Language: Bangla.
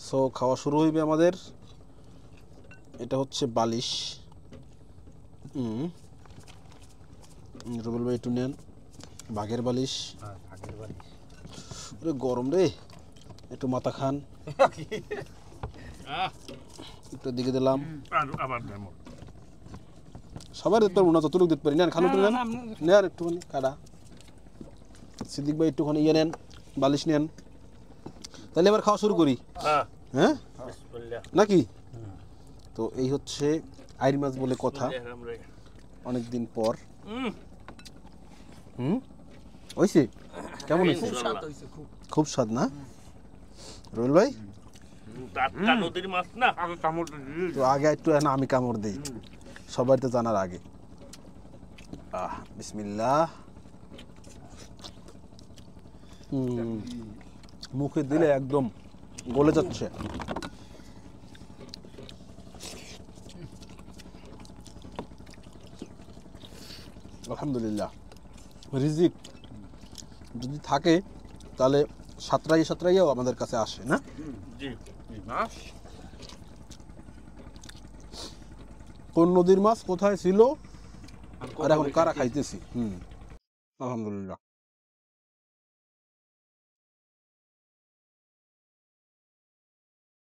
সো খাওয়া শুরু হইবে আমাদের। এটা হচ্ছে বালিশ। রুবেল ভাই একটু নেন, বাঘের বালিশ। গরম রে, একটু মাথা খান। একটু দিকে দিলাম, সবার দিতে পারবো না, যতটুকু দিতে পারি। নেন, খান একটু, নেন নেন একটুখানি কাটা। সিদ্দিক ভাই একটুখানি ইয়ে নেন, বালিশ নেন। তাহলে এবার খাওয়া শুরু করি, হ্যাঁ নাকি? তো এই হচ্ছে আইর মাছ বলে কথা, অনেকদিন পর। হয়েছে কেমন হয়েছে? খুব স্বাদ না রুবেল ভাই? তো আগে একটু আমি কামড় দিই, সবাই তো জানার আগে। বিসমিল্লাহ। মুখে দিলে একদম গলে যাচ্ছে। আলহামদুলিল্লাহ, রিজিক যদি থাকে তাহলে সাঁতরাই সাঁতরাইও আমাদের কাছে আসে না? কোন নদীর মাছ কোথায় ছিল আর এখন কারা খাইতেছি। আলহামদুলিল্লাহ।